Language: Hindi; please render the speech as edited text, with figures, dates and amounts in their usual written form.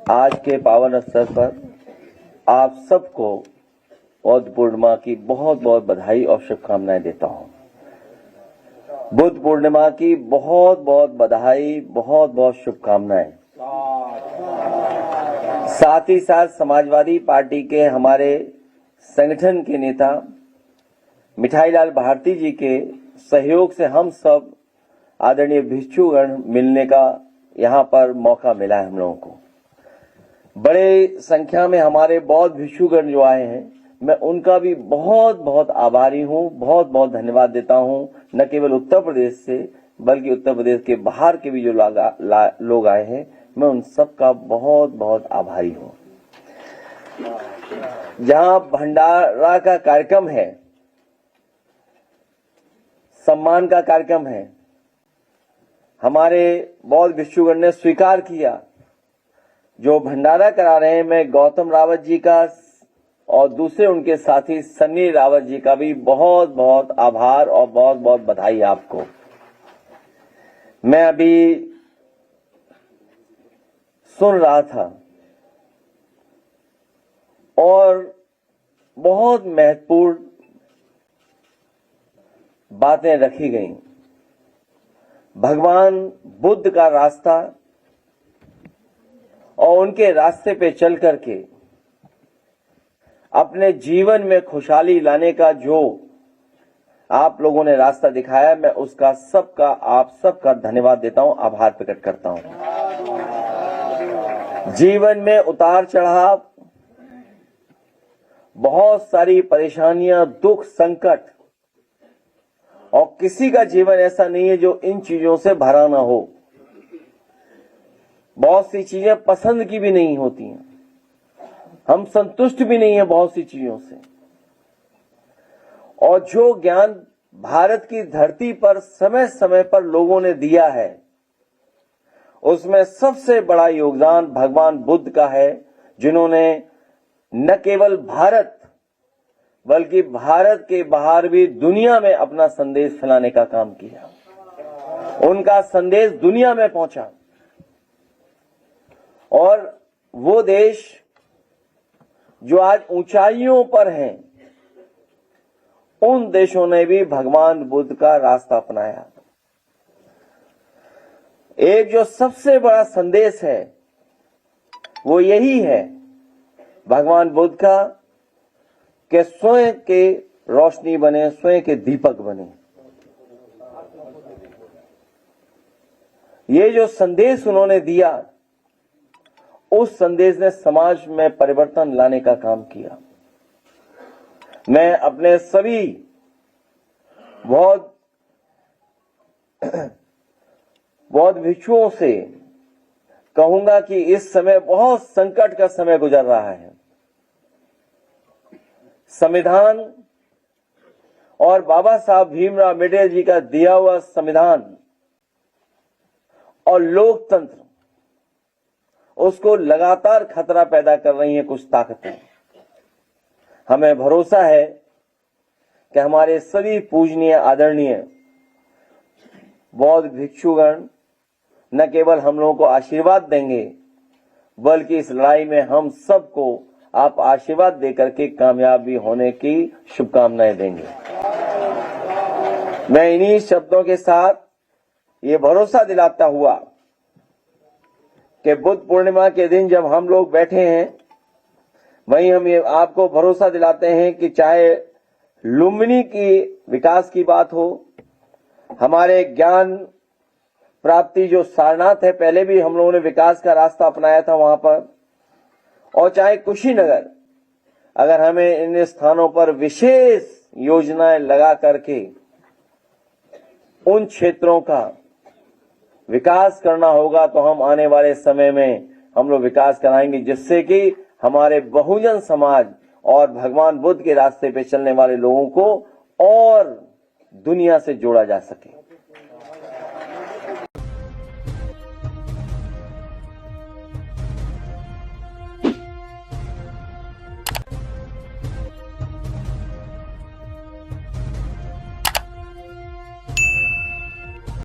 आज के पावन अवसर पर आप सबको बुद्ध पूर्णिमा की बहुत बहुत बधाई और शुभकामनाएं देता हूं। बुद्ध पूर्णिमा की बहुत बहुत बधाई, बहुत बहुत शुभकामनाएं। साथ ही साथ समाजवादी पार्टी के हमारे संगठन के नेता मिठाईलाल भारती जी के सहयोग से हम सब आदरणीय भिक्षुगण मिलने का यहाँ पर मौका मिला है। हम लोगों को बड़े संख्या में हमारे बौद्ध भिक्षुगण जो आए हैं, मैं उनका भी बहुत बहुत आभारी हूँ, बहुत बहुत धन्यवाद देता हूँ। न केवल उत्तर प्रदेश से बल्कि उत्तर प्रदेश के बाहर के भी जो लोग आए हैं, मैं उन सब का बहुत बहुत आभारी हूँ। जहाँ भंडारा का कार्यक्रम है, सम्मान का कार्यक्रम है, हमारे बौद्ध भिक्षुगण ने स्वीकार किया। जो भंडारा करा रहे हैं, मैं गौतम रावत जी का और दूसरे उनके साथी सन्नी रावत जी का भी बहुत बहुत आभार और बहुत बहुत बधाई आपको। मैं अभी सुन रहा था और बहुत महत्वपूर्ण बातें रखी गईं। भगवान बुद्ध का रास्ता और उनके रास्ते पे चल करके अपने जीवन में खुशहाली लाने का जो आप लोगों ने रास्ता दिखाया, मैं उसका आप सबका धन्यवाद देता हूं, आभार प्रकट करता हूं। जीवन में उतार चढ़ाव, बहुत सारी परेशानियां, दुख, संकट, और किसी का जीवन ऐसा नहीं है जो इन चीजों से भरा ना हो। बहुत सी चीजें पसंद की भी नहीं होती हैं, हम संतुष्ट भी नहीं है बहुत सी चीजों से। और जो ज्ञान भारत की धरती पर समय समय पर लोगों ने दिया है, उसमें सबसे बड़ा योगदान भगवान बुद्ध का है, जिन्होंने न केवल भारत बल्कि भारत के बाहर भी दुनिया में अपना संदेश फैलाने का काम किया। उनका संदेश दुनिया में पहुंचा और वो देश जो आज ऊंचाइयों पर हैं, उन देशों ने भी भगवान बुद्ध का रास्ता अपनाया। एक जो सबसे बड़ा संदेश है वो यही है भगवान बुद्ध का कि स्वयं के रोशनी बने, स्वयं के दीपक बने। ये जो संदेश उन्होंने दिया, उस संदेश ने समाज में परिवर्तन लाने का काम किया। मैं अपने सभी बौद्ध भिक्षुओं से कहूंगा कि इस समय बहुत संकट का समय गुजर रहा है। संविधान और बाबा साहब भीमराव अम्बेडकर जी का दिया हुआ संविधान और लोकतंत्र, उसको लगातार खतरा पैदा कर रही हैं कुछ ताकतें। हमें भरोसा है कि हमारे सभी पूजनीय आदरणीय बौद्ध भिक्षुगण न केवल हम लोगों को आशीर्वाद देंगे, बल्कि इस लड़ाई में हम सबको आप आशीर्वाद देकर के कामयाब भी होने की शुभकामनाएं देंगे। मैं इन्हीं शब्दों के साथ ये भरोसा दिलाता हुआ कि बुद्ध पूर्णिमा के दिन जब हम लोग बैठे हैं, वहीं हम ये आपको भरोसा दिलाते हैं कि चाहे लुम्बिनी की विकास की बात हो, हमारे ज्ञान प्राप्ति जो सारनाथ है, पहले भी हम लोगों ने विकास का रास्ता अपनाया था वहां पर, और चाहे कुशीनगर, अगर हमें इन स्थानों पर विशेष योजनाएं लगा करके उन क्षेत्रों का विकास करना होगा, तो हम आने वाले समय में हम लोग विकास कराएंगे, जिससे कि हमारे बहुजन समाज और भगवान बुद्ध के रास्ते पे चलने वाले लोगों को और दुनिया से जोड़ा जा सके।